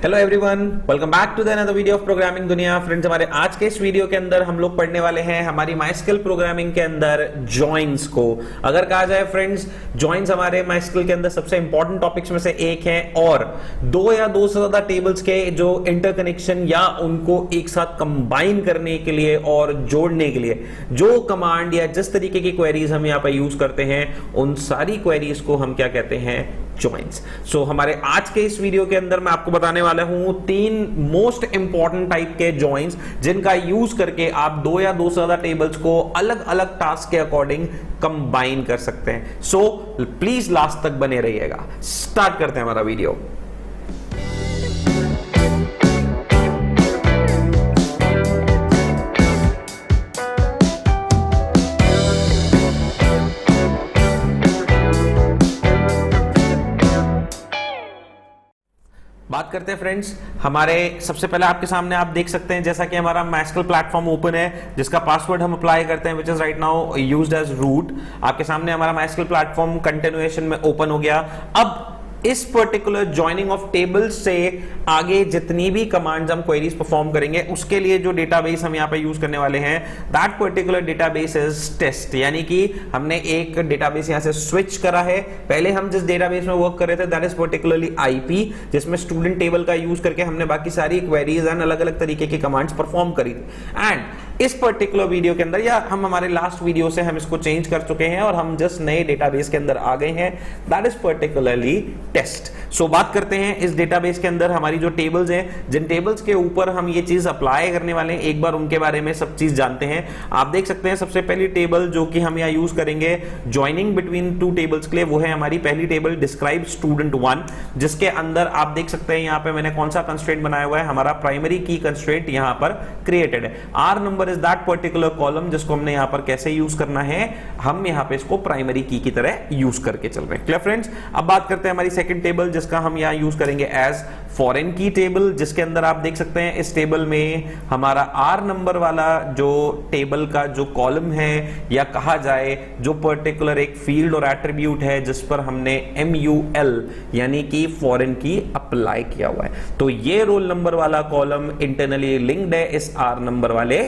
Hello everyone, welcome back to the another video of programming दुनिया। Friends, हमारे आज के इस वीडियो के अंदर हम लोग पढ़ने वाले हैं हमारी माइस्किल प्रोग्रामिंग के अंदर जॉइंस को। अगर कहा जाए फ्रेंड्स, जॉइंस हमारे माइस्किल के अंदर सबसे इंपॉर्टेंट टॉपिक्स में से एक है और दो या दो से ज्यादा टेबल्स के जो इंटरकनेक्शन या उनको एक साथ कंबाइन करने के लिए और जोड़ने के लिए जो कमांड या जिस तरीके की क्वेरीज हम यहाँ पर यूज करते हैं, उन सारी क्वेरीज को हम क्या कहते हैं? जॉइंस। सो हमारे आज के इस वीडियो के अंदर मैं आपको बताने वाला हूं तीन मोस्ट इंपॉर्टेंट टाइप के जॉइंस जिनका यूज करके आप दो या दो से ज्यादा टेबल्स को अलग अलग टास्क के अकॉर्डिंग कंबाइन कर सकते हैं। सो प्लीज लास्ट तक बने रहिएगा। स्टार्ट करते हैं हमारा वीडियो। बात करते हैं फ्रेंड्स, हमारे सबसे पहले आपके सामने आप देख सकते हैं जैसा कि हमारा माइस्किल प्लेटफॉर्म ओपन है जिसका पासवर्ड हम अप्लाई करते हैं, which is right now used as root. आपके सामने हमारा माइस्किल प्लेटफॉर्म कंटिन्यूएशन में ओपन हो गया। अब इस पर्टिकुलर ज्वाइनिंग ऑफ टेबल्स से आगे जितनी भी कमांड्स हम क्वेरीज परफॉर्म करेंगे उसके लिए जो डेटाबेस हम यहाँ पे यूज करने वाले हैं, that particular database is test. यानी कि हमने एक डेटाबेस यहाँ से स्विच करा है। पहले हम जिस डेटाबेस में वर्क कर रहे थे दैट इज पर्टिकुलरली आईपी, जिसमें स्टूडेंट टेबल का यूज करके हमने बाकी सारी क्वेरीज एंड अलग अलग तरीके की कमांड्स परफॉर्म करी थी। एंड इस पर्टिकुलर वीडियो के अंदर या हम हमारे लास्ट वीडियो से हम इसको चेंज कर चुके हैं और हम जस्ट नए डेटाबेस के अंदर आ गए हैं, दैट इज पर्टिकुलरली टेस्ट। सो बात करते हैं इस डेटाबेस के अंदर हमारी जो टेबल्स हैं, जिन टेबल्स के ऊपर हम ये चीज अप्लाई करने वाले हैं, एक बार उनके बारे में सब चीज जानते हैं। आप देख सकते हैं सबसे पहली टेबल जो कि हम यहाँ यूज करेंगे ज्वाइनिंग बिटवीन टू टेबल्स के लिए, वो है हमारी पहली टेबल डिस्क्राइब स्टूडेंट 1, जिसके अंदर आप देख सकते हैं यहाँ पे मैंने कौन सा कंस्ट्रेंट बनाया हुआ है, हमारा प्राइमरी की कंस्ट्रेंट यहाँ पर क्रिएटेड है। R number is that particular column जिसको हमने यहाँ पर कैसे यूज करना है, हम यहाँ पे इसको प्राइमरी की तरह यूज करके चल रहे हैं। Clear friends? अब बात करते हैं हमारी सेकंड टेबल जिसका हम यहाँ यूज करेंगे एज फॉरेन की टेबल, जिसके अंदर आप देख सकते हैं इस टेबल में हमारा आर नंबर वाला जो टेबल का जो कॉलम है या कहा जाए जो पर्टिकुलर एक फील्ड और एट्रीब्यूट है जिस पर हमने MUL यानी कि फॉरेन की अप्लाई किया हुआ है, तो ये रोल नंबर वाला कॉलम इंटरनली लिंक्ड है इस आर नंबर वाले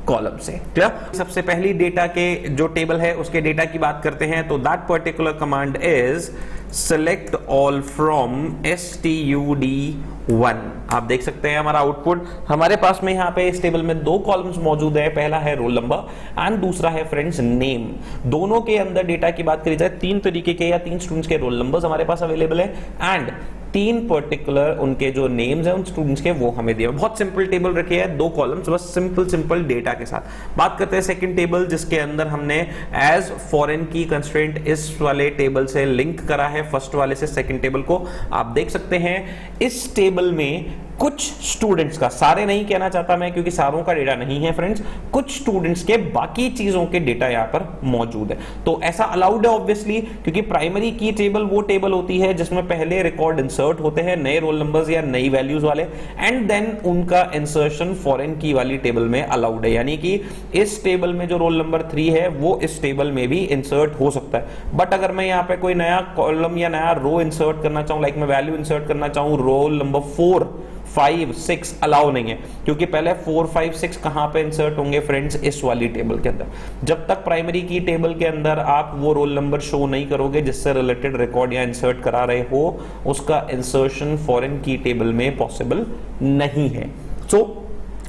कॉलम से। क्लियर? सबसे पहली डेटा के जो टेबल है उसके डेटा की बात करते हैं, तो that particular command is select all from stud1। आप देख सकते हैं हमारा आउटपुट, हमारे पास में यहाँ पे इस टेबल में दो कॉलम्स मौजूद है, पहला है रोल नंबर एंड दूसरा है फ्रेंड्स नेम। दोनों के अंदर डेटा की बात करी जाए, तीन तरीके के या तीन स्टूडेंट्स के रोल नंबर्स हमारे पास अवेलेबल है एंड तीन पर्टिकुलर उनके जो नेम्स हैं उन स्टूडेंट्स के वो हमें दिए। बहुत सिंपल टेबल रखी है, दो कॉलम्स बस सिंपल डेटा के साथ। बात करते हैं सेकंड टेबल जिसके अंदर हमने एज फॉरेन की कंस्ट्रेंट इस वाले टेबल से लिंक करा है, फर्स्ट वाले से सेकंड टेबल को। आप देख सकते हैं इस टेबल में कुछ स्टूडेंट्स का, सारे नहीं कहना चाहता मैं क्योंकि सारों का डेटा नहीं है फ्रेंड्स, कुछ स्टूडेंट्स के बाकी चीजों के डेटा यहां पर मौजूद है। तो ऐसा अलाउड है ऑब्वियसली, क्योंकि प्राइमरी की टेबल वो टेबल होती है जिसमें पहले रिकॉर्ड इंसर्ट होते हैं नए रोल नंबर्स या नई वैल्यूज वाले, एंड देन उनका इंसर्शन फॉरेन की वाली टेबल में अलाउड है। यानी कि इस टेबल में जो रोल नंबर 3 है वो इस टेबल में भी इंसर्ट हो सकता है। बट अगर मैं यहाँ पे कोई नया कॉलम या नया रो इंसर्ट करना चाहूं, लाइक मैं वैल्यू इंसर्ट करना चाहूं रोल नंबर 4, 5, 6 अलाउ नहीं है, क्योंकि पहले 4, 5, 6 कहां पे इंसर्ट होंगे फ्रेंड्स? इस वाली टेबल के अंदर। जब तक प्राइमरी की टेबल के अंदर आप वो रोल नंबर शो नहीं करोगे जिससे रिलेटेड रिकॉर्ड या इंसर्ट करा रहे हो, उसका इंसर्शन फॉरेन की टेबल में पॉसिबल नहीं है। सो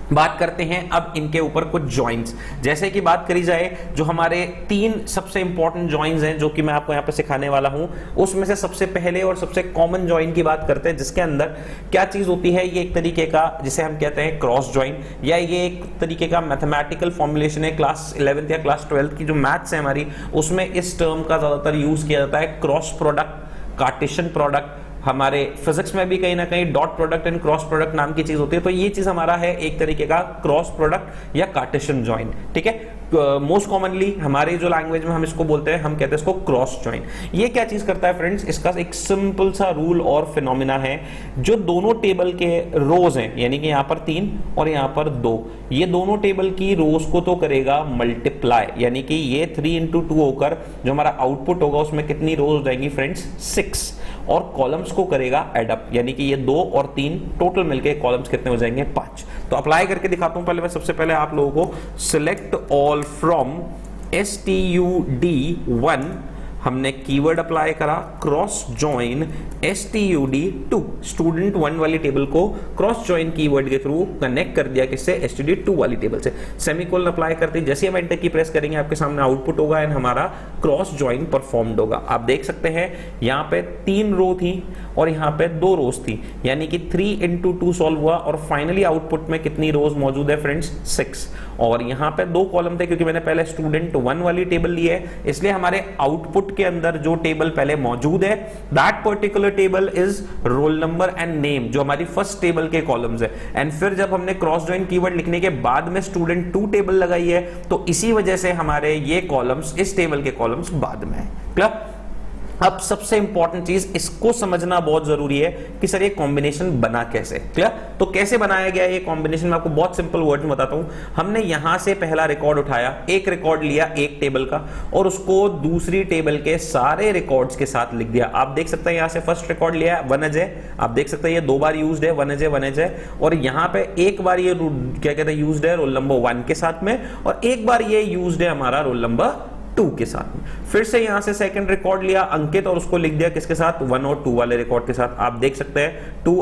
बात करते हैं अब इनके ऊपर कुछ जॉइंट्स। जैसे कि बात करी जाए जो हमारे तीन सबसे इंपॉर्टेंट जॉइंट्स हैं जो कि मैं आपको यहां पे सिखाने वाला हूं, उसमें से सबसे पहले और सबसे कॉमन जॉइन की बात करते हैं, जिसके अंदर क्या चीज होती है, ये एक तरीके का जिसे हम कहते हैं क्रॉस जॉइन, या ये एक तरीके का मैथमेटिकल फॉर्मुलेशन है। क्लास 11th या क्लास 12th की जो मैथ्स है हमारी, उसमें इस टर्म का ज्यादातर यूज किया जाता है। क्रॉस प्रोडक्ट, कार्टेशियन प्रोडक्ट, हमारे फिजिक्स में भी कहीं ना कहीं dot product and cross product नाम की चीज होती है, तो ये चीज हमारा है एक तरीके का क्रॉस प्रोडक्ट या कार्टेशियन जॉइन। ठीक है, मोस्ट कॉमनली हमारे जो लैंग्वेज में हम इसको बोलते हैं, हम कहते हैं इसको क्रॉस ज्वाइन। ये क्या चीज करता है फ्रेंड्स, इसका एक सिंपल सा रूल और फिनोमिना है, जो दोनों टेबल के रोज हैं, यानी कि यहां पर 3 और यहां पर 2, ये दोनों टेबल की रोज को तो करेगा मल्टीप्लाई, यानी कि ये 3 इंटू 2 होकर जो हमारा आउटपुट होगा उसमें कितनी रोज हो जाएंगी फ्रेंड्स, 6, और कॉलम्स को करेगा एडअप, यानी कि ये 2 और 3 टोटल मिलके कॉलम्स कितने हो जाएंगे, 5। तो अप्लाई करके दिखाता हूं। पहले मैं सबसे पहले आप लोगों को सिलेक्ट ऑल फ्रॉम STUD1 हमने कीवर्ड अप्लाई करा, क्रॉस ज्वाइन STUD2, स्टूडेंट 1 वाली टेबल को क्रॉस ज्वाइन कीवर्ड के थ्रू कनेक्ट कर दिया किससे, STUD2 वाली टेबल से। सेमीकोलन अप्लाई करते जैसे हम एंटर की प्रेस करेंगे आपके सामने आउटपुट होगा एंड हमारा क्रॉस ज्वाइन परफॉर्म्ड होगा। आप देख सकते हैं यहां पे 3 रो थी और यहां पे 2 रोज थी, यानी कि 3 इंटू 2 सॉल्व हुआ और फाइनली आउटपुट में कितनी रोज मौजूद है फ्रेंड्स, 6। और यहां पे 2 कॉलम थे क्योंकि मैंने पहले स्टूडेंट 1 वाली टेबल ली है, इसलिए हमारे आउटपुट के अंदर जो टेबल पहले मौजूद है that particular table is roll number and name, जो हमारी फर्स्ट टेबल के कॉलम्स है। एंड फिर जब हमने क्रॉस ज्वाइन कीवर्ड लिखने के बाद में स्टूडेंट 2 टेबल लगाई है, तो इसी वजह से हमारे ये कॉलम्स, इस टेबल के कॉलम्स बाद में है। क्लियर? अब सबसे इंपॉर्टेंट चीज इसको समझना बहुत जरूरी है कि सर ये कॉम्बिनेशन बना कैसे। क्लियर? तो कैसे बनाया गया ये कॉम्बिनेशन, मैं आपको बहुत सिंपल वर्ड में बताता हूं। हमने यहां से पहला रिकॉर्ड उठाया, एक रिकॉर्ड लिया एक टेबल का और उसको दूसरी टेबल के सारे रिकॉर्ड्स के साथ लिख दिया। आप देख सकते हैं यहां से फर्स्ट रिकॉर्ड लिया 1 अजय, आप देख सकते हैं ये 2 बार यूज्ड है 1 अजय 1 अजय, और यहां पे एक बार ये क्या कहते हैं यूज्ड है रोल नंबर 1 के साथ में, और एक बार ये यूज्ड है हमारा रोल नंबर 2 के साथ में। फिर से यहां से सेकंड रिकॉर्ड लिया अंकित और उसको लिख दिया किसके साथ, 1 और 2 वाले रिकॉर्ड के साथ। आप देख सकते हैं 2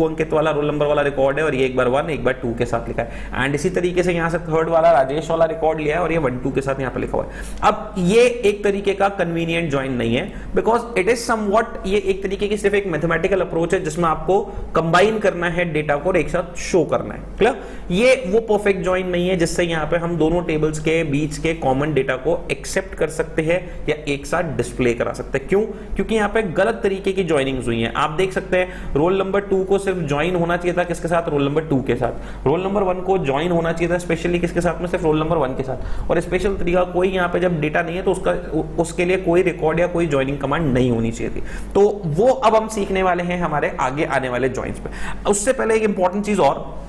अंकित वाला रोल नंबर वाला रिकॉर्ड है और ये एक बार 1 एक बार 2 के साथ लिखा है। एंड इसी तरीके से यहां से थर्ड वाला राजेश वाला रिकॉर्ड लिया है और ये 1 2 के साथ यहां पे लिखा हुआ है। अब ये एक तरीके का कन्वीनियंट ज्वाइन नहीं है, बिकॉज इट इज समवॉट, ये एक तरीके की सिर्फ एक मैथमेटिकल अप्रोच है जिसमें आपको कंबाइन करना है डेटा को और एक साथ शो करना है। क्लियर? ये वो परफेक्ट ज्वाइन नहीं है जिससे यहां पे हम दोनों टेबल्स के बीच के कॉमन डेटा को एक्सेप्ट कर सकते हैं या एक साथ डिस्प्ले करा सकते हैं। क्यों? क्योंकि यहां पे गलत तरीके की ज्वाइनिंग्स हुई हैं। आप देख सकते हैं रोल नंबर 2 को सिर्फ ज्वाइन होना चाहिए था किसके साथ, रोल नंबर 2 के साथ। रोल नंबर 1 को ज्वाइन होना चाहिए था स्पेशली किसके साथ में, सिर्फ रोल नंबर 1 के साथ। और स्पेशल तरीका कोई यहां पे जब डेटा नहीं है तो उसके लिए कोई रिकॉर्ड या कोई ज्वाइनिंग कमांड नहीं होनी चाहिए थी। तो वो अब हम सीखने वाले हैं हमारे आगे आने वाले ज्वाइंस पे। उससे पहले एक इंपॉर्टेंट चीज और,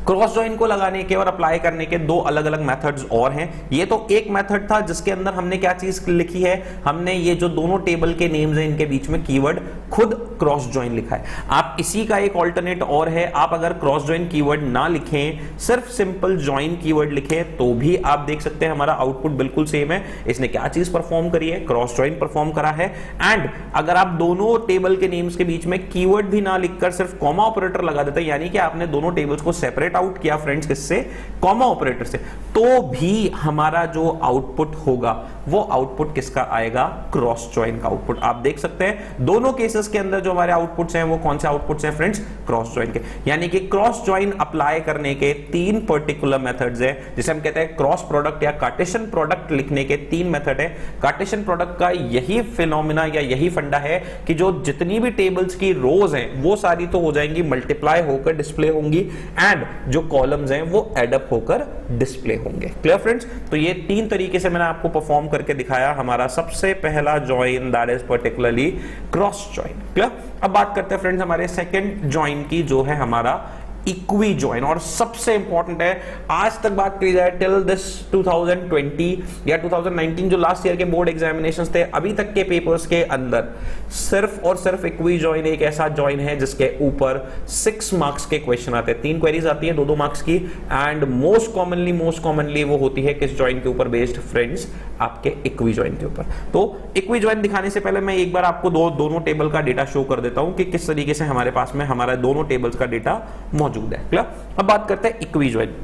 क्रॉस ज्वाइन को लगाने के और अप्लाई करने के 2 अलग अलग मेथड्स और हैं। ये तो एक मेथड था जिसके अंदर हमने क्या चीज लिखी है, हमने ये जो दोनों टेबल के नेम्स हैं इनके बीच में कीवर्ड खुद क्रॉस ज्वाइन लिखा है। आप इसी का एक ऑल्टरनेट और है, आप अगर क्रॉस ज्वाइन कीवर्ड ना लिखें, सिर्फ सिंपल ज्वाइन कीवर्ड लिखें तो भी आप देख सकते हैं हमारा आउटपुट बिल्कुल सेम है। इसने क्या चीज परफॉर्म करी है, क्रॉस ज्वाइन परफॉर्म करा है। एंड अगर आप दोनों टेबल के नेम्स के बीच में कीवर्ड भी ना लिखकर सिर्फ कॉमा ऑपरेटर लगा देते, यानी कि आपने दोनों टेबल्स को सेपरेट आउट किया फ्रेंड्स किससे, कॉमा ऑपरेटर से, तो भी हमारा जो आउटपुट होगा वो आउटपुट किसका आएगा, क्रॉस ज्वाइन का आउटपुट। आप देख सकते हैं दोनों केसेस के अंदर जो हमारे आउटपुट्स हैं वो कौन से आउटपुट्स हैं फ्रेंड्स, क्रॉस ज्वाइन के। यानी कि क्रॉस ज्वाइन अप्लाई करने के 3 पर्टिकुलर मेथड्स हैं, जिसे हम कहते हैं क्रॉस प्रोडक्ट या कार्टेशियन प्रोडक्ट लिखने के 3 मेथड है। कार्टेशियन प्रोडक्ट का यही फिनोमिना या यही फंडा है कि जो जितनी भी टेबल्स की रोज हैं वो सारी तो हो जाएंगी मल्टीप्लाई होकर डिस्प्ले होंगी, एंड जो कॉलम्स हैं वो एडअप होकर डिस्प्ले होंगे। Clear friends? तो ये 3 तरीके से मैंने आपको परफॉर्म करके दिखाया हमारा सबसे पहला join, that is particularly cross join. Clear? अब बात करते हैं फ्रेंड्स हमारे सेकंड ज्वाइन की, जो है हमारा इक्वी ज्वाइन, और सबसे इंपॉर्टेंट है। आज तक बात की जाए टिल दिस 2020 या 2019 जो लास्ट ईयर के बोर्ड एग्जामिनेशंस थे, अभी तक के पेपर्स के अंदर सिर्फ और सिर्फ इक्वी ज्वाइन एक ऐसा ज्वाइन है जिसके ऊपर 6 मार्क्स के क्वेश्चन आते हैं। 3 क्वेरीज आती है 2-2 मार्क्स की, एंड मोस्ट कॉमनली वो होती है किस ज्वाइन के ऊपर बेस्ड फ्रेंड्स, आपके इक्वी ज्वाइन के ऊपर। तो इक्वी ज्वाइन दिखाने से पहले मैं एक बार आपको दोनों टेबल का डेटा शो कर देता हूं कि किस तरीके से हमारे पास में हमारा दोनों टेबल्स का डेटा मौजूद है। क्लियर? अब बात करते हैं इक्वी ज्वाइन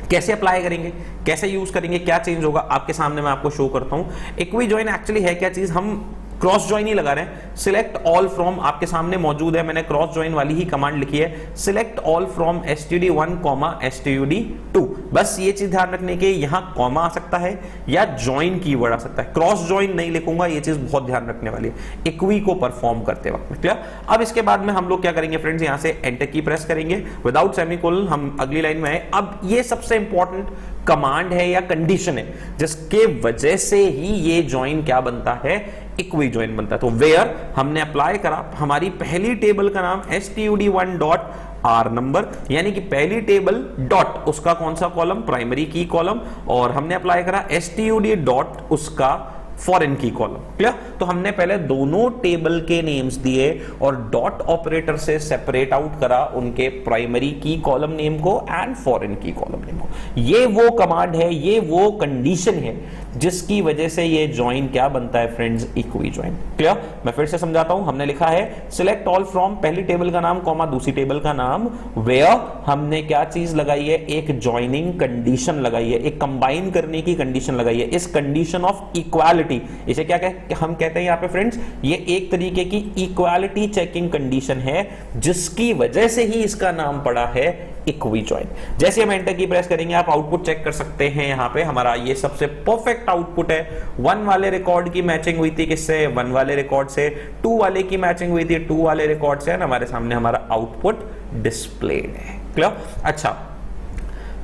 कैसे अप्लाई करेंगे, कैसे यूज करेंगे, क्या चेंज होगा, आपके सामने मैं आपको शो करता हूं। इक्वी ज्वाइन एक्चुअली है क्या चीज, हम क्रॉस ज्वाइन ही लगा रहे हैं। सिलेक्ट ऑल फ्रॉम आपके सामने मौजूद है, मैंने क्रॉस ज्वाइन वाली ही कमांड लिखी है, select all from STUD1, STUD2। बस ये चीज ध्यान रखने के यहां कॉमा आ सकता है या ज्वाइन कीवर्ड आ सकता है, क्रॉस ज्वाइन नहीं लिखूंगा, ये चीज बहुत ध्यान रखने वाली है इक्वी को परफॉर्म करते वक्त में। क्लियर? अब इसके बाद में हम लोग क्या करेंगे फ्रेंड्स, यहां से एंटर की प्रेस करेंगे विदाउट सेमीकोलन, हम अगली लाइन में आए। अब ये सबसे इंपॉर्टेंट कमांड है या कंडीशन है जिसके वजह से ही ये ज्वाइन क्या बनता है, इक्वी ज्वाइन बनता है। तो वेयर हमने अप्लाई करा, हमारी पहली टेबल का नाम std1 डॉट आर नंबर, यानी कि पहली टेबल डॉट उसका कौन सा कॉलम, प्राइमरी की कॉलम, और हमने अप्लाई करा std डॉट उसका फॉरेन की कॉलम। क्लियर? तो हमने पहले दोनों टेबल के नेम्स दिए और डॉट ऑपरेटर से सेपरेट आउट करा उनके प्राइमरी की कॉलम नेम को एंड फॉरेन की कॉलम नेम को। ये वो कमांड है, ये वो कंडीशन है जिसकी वजह से ये ज्वाइन क्या बनता है फ्रेंड्स, इक्वी ज्वाइन। क्लियर? मैं फिर से समझाता हूं। हमने लिखा है सिलेक्ट ऑल फ्रॉम, पहली टेबल का नाम कॉमा दूसरी टेबल का नाम, वेयर हमने क्या चीज लगाई है, एक ज्वाइनिंग कंडीशन लगाई है, एक कंबाइन करने की कंडीशन लगाई है, इस कंडीशन ऑफ इक्वालिटी, इसे क्या हम कहते हैं यहां पे फ्रेंड्स, ये एक तरीके की इक्वालिटी चेकिंग कंडीशन है जिसकी वजह से ही इसका नाम पड़ा है इक्वी ज्वाइन। जैसे हम एंटर की प्रेस करेंगे आप आउटपुट चेक कर सकते हैं। यहां पे हमारा ये सबसे परफेक्ट आउटपुट है। 1 वाले रिकॉर्ड की मैचिंग हुई थी किससे, 1 वाले रिकॉर्ड से, 2 वाले की मैचिंग हुई थी 2 वाले रिकॉर्ड से, हमारे सामने हमारा आउटपुट डिस्प्लेड है। क्लियर? अच्छा,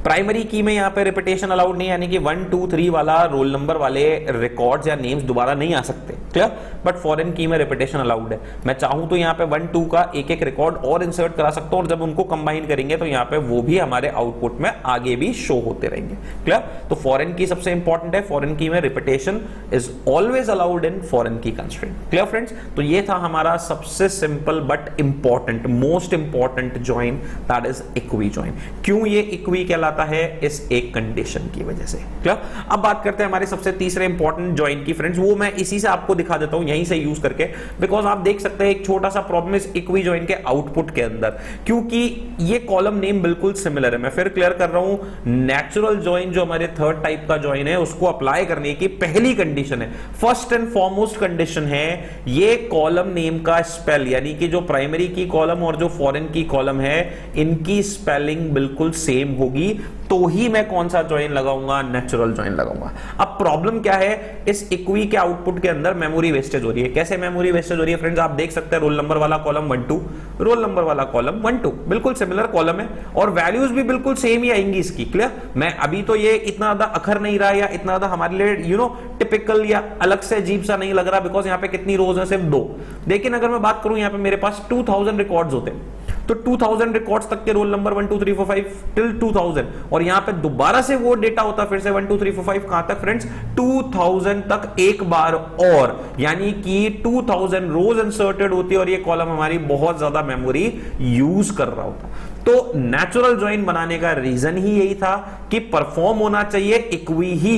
प्राइमरी की में यहां पे रिपीटेशन अलाउड नहीं, यानी कि 1 2 3 वाला रोल नंबर वाले रिकॉर्ड्स या नेम्स दोबारा नहीं आ सकते। क्लियर? बट फॉरेन की में रिपीटेशन अलाउड है। मैं चाहूं तो यहां पे 1 2 का एक एक रिकॉर्ड और इंसर्ट करा सकता हूं और जब उनको कंबाइन करेंगे तो यहां पे वो भी हमारे आउटपुट में आगे भी शो होते रहेंगे। क्लियर? तो फॉरेन की सबसे इंपॉर्टेंट है, फॉरेन की में repetition is always allowed in foreign की कंस्ट्रेंट। Clear friends? तो ये था हमारा सबसे simple but important, most important join, that is equi join. क्यों ये इक्वी कहलाता है, इस एक कंडीशन की वजह से। क्लियर? अब बात करते हैं हमारे सबसे तीसरे इंपॉर्टेंट ज्वाइन की फ्रेंड्स, वो मैं इसी से आपको दिखा देता हूं, यहीं से यूज करके, बिकॉज आप देख सकते हैं एक छोटा सा प्रॉब्लम इस इक्वी ज्वाइन के आउटपुट के अंदर, क्योंकि ये कॉलम नेम बिल्कुल सिमिलर है। मैं फिर क्लियर कर रहा हूं, नेचुरल ज्वाइन जो हमारे थर्ड टाइप का ज्वाइन है उसको अप्लाई करने की पहली कंडीशन है, फर्स्ट एंड फॉरमोस्ट कंडीशन है, ये कॉलम नेम का स्पेल, यानी कि जो प्राइमरी की कॉलम और जो फॉरेन की कॉलम है इनकी स्पेलिंग बिल्कुल सेम होगी, तो ही मैं कौन सा ज्वाइन लगाऊंगा, नेचुरल ज्वाइन लगाऊंगा। अब प्रॉब्लम क्या है, इस इक्वी के आउटपुट के अंदर मेमोरी वेस्टेज हो रही है। कैसे मेमोरी वेस्टेज हो रही है फ्रेंड्स, आप देख सकते हैं रोल नंबर वाला कॉलम 1 2, रोल नंबर वाला कॉलम 1 2, बिल्कुल सिमिलर कॉलम है और वैल्यूज भी बिल्कुल सेम ही आएंगी इसकी। क्लियर? मैं अभी तो ये इतना ज्यादा अखर नहीं रहा या इतना ज्यादा हमारे लिए टिपिकल या अलग से अजीब सा नहीं लग रहा, बिकॉज यहाँ पे कितनी रोज है, सिर्फ 2। लेकिन अगर मैं बात करूं यहाँ पे मेरे पास 2000 रिकॉर्ड्स होते हैं, तो 2000 रिकॉर्ड्स तक के रोल नंबर 1 2 3 4 5 टिल 2000, और यहां पे दोबारा से वो डेटा होता फिर से 1 2 3 4 5 कहां तक फ्रेंड्स, 2000 तक एक बार और, यानी कि 2000 रोज इंसर्टेड होती है और ये कॉलम हमारी बहुत ज्यादा मेमोरी यूज कर रहा होता। तो नेचुरल ज्वाइन बनाने का रीजन ही यही था कि परफॉर्म होना चाहिए इक्वी ही,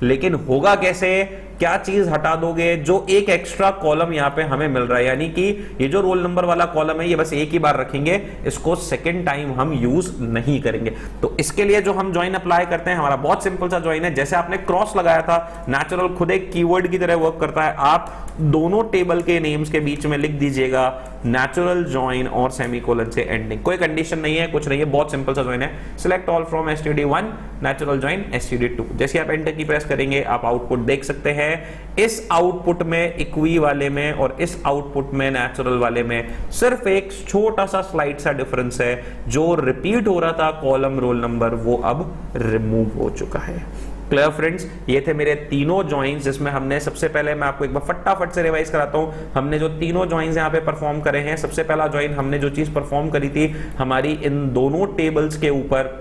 लेकिन होगा कैसे, क्या चीज हटा दोगे, जो एक एक्स्ट्रा कॉलम यहां पे हमें मिल रहा है, यानी कि ये जो रोल नंबर वाला कॉलम है ये बस एक ही बार रखेंगे, इसको सेकंड टाइम हम यूज नहीं करेंगे। तो इसके लिए जो हम ज्वाइन अप्लाई करते हैं, हमारा बहुत सिंपल सा ज्वाइन है, जैसे आपने क्रॉस लगाया था, नेचुरल खुद एक कीवर्ड की तरह वर्क करता है। आप दोनों टेबल के नेम्स के बीच में लिख दीजिएगा नेचुरल ज्वाइन और सेमीकोलन से एंडिंग, कोई कंडीशन नहीं है, कुछ नहीं है, बहुत सिंपल सा ज्वाइन है। Select all from std1 natural join std2। जैसे आप एंटर की प्रेस करेंगे आप आउटपुट देख सकते हैं, इस आउटपुट में इक्वी वाले में और इस आउटपुट में नेचुरल वाले में सिर्फ एक छोटा सा स्लाइड सा डिफरेंस है, जो रिपीट हो रहा था कॉलम रोल नंबर वो अब रिमूव हो चुका है। Clear friends? ये थे मेरे तीनों ज्वाइंस, जिसमें हमने सबसे पहले, मैं आपको एक बार फटाफट से रिवाइज कराता हूं, हमने जो तीनों ज्वाइंस यहां पे परफॉर्म करे हैं, सबसे पहला ज्वाइन हमने जो चीज परफॉर्म करी थी हमारी इन दोनों टेबल्स के ऊपर,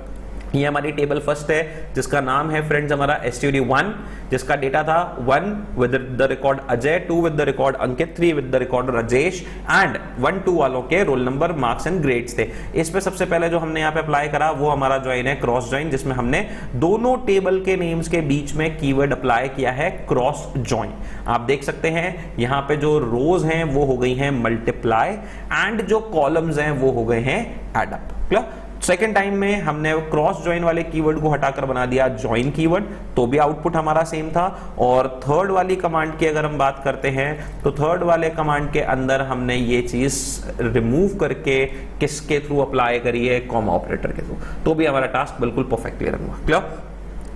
ये हमारी टेबल फर्स्ट है जिसका नाम है फ्रेंड्स हमारा std1, जिसका डेटा था 1 with the record Ajay, 2 with the record Ankit, 3 with the record Rajesh, and 1 2 वालों के roll number, marks and grades थे। इस पे सबसे पहले जो हमने यहाँ पे अप्लाई करा वो हमारा ज्वाइन है क्रॉस ज्वाइन, जिसमें हमने दोनों टेबल के नेम्स के बीच में कीवर्ड अप्लाई किया है क्रॉस ज्वाइन। आप देख सकते हैं यहाँ पे जो रोज हैं वो हो गई हैं मल्टीप्लाई एंड जो कॉलम्स हैं वो हो गए हैं add up. Clear? Second time में हमने क्रॉस ज्वाइन वाले कीवर्ड को हटाकर बना दिया ज्वाइन कीवर्ड, तो भी आउटपुट हमारा सेम था। और थर्ड वाली कमांड की अगर हम बात करते हैं तो थर्ड वाले कमांड के अंदर हमने ये चीज रिमूव करके किसके थ्रू अप्लाई करी है, कॉमा ऑपरेटर के थ्रू, तो भी हमारा टास्क बिल्कुल परफेक्टली रन हुआ। क्लियर?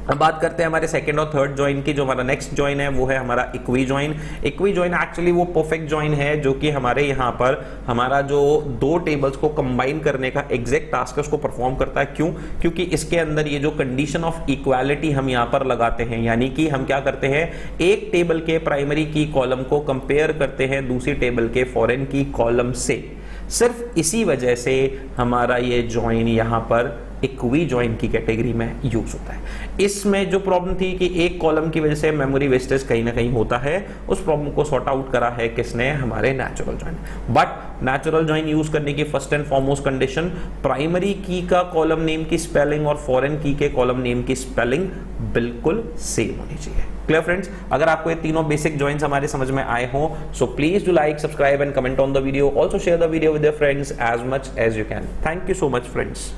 अब बात करते हैं हमारे सेकंड और थर्ड ज्वाइन की। जो हमारा नेक्स्ट ज्वाइन है वो है हमारा equi join. Equi join actually वो परफेक्ट ज्वाइन है जो कि हमारे यहाँ पर हमारा जो दो टेबल्स को कंबाइन करने का एग्जैक्ट टास्क है उसको परफॉर्म करता है। क्यों? क्योंकि इसके अंदर ये जो कंडीशन ऑफ इक्वालिटी हम यहाँ पर लगाते हैं, यानी कि हम क्या करते हैं, एक टेबल के प्राइमरी की कॉलम को कंपेयर करते हैं दूसरी टेबल के फॉरेन की कॉलम से। सिर्फ इसी वजह से हमारा ये ज्वाइन यहाँ पर इक्वी ज्वाइन की कैटेगरी में यूज होता है। इसमें जो प्रॉब्लम थी कि एक कॉलम की वजह से मेमोरी वेस्टेज कहीं ना कहीं होता है, उस प्रॉब्लम को सॉर्ट आउट करा है किसने, हमारे natural join. But natural join use करने की first and foremost condition, primary की का कॉलम नेम की स्पेलिंग और फॉरेन की के कॉलम नेम की स्पेलिंग बिल्कुल सेम होनी चाहिए। Clear friends? अगर आपको ये तीनों बेसिक ज्वाइंस हमारे समझ में आए हो, so please do like, subscribe and comment on the video. Also share the video with your friends as much as you can. Thank you so much, friends.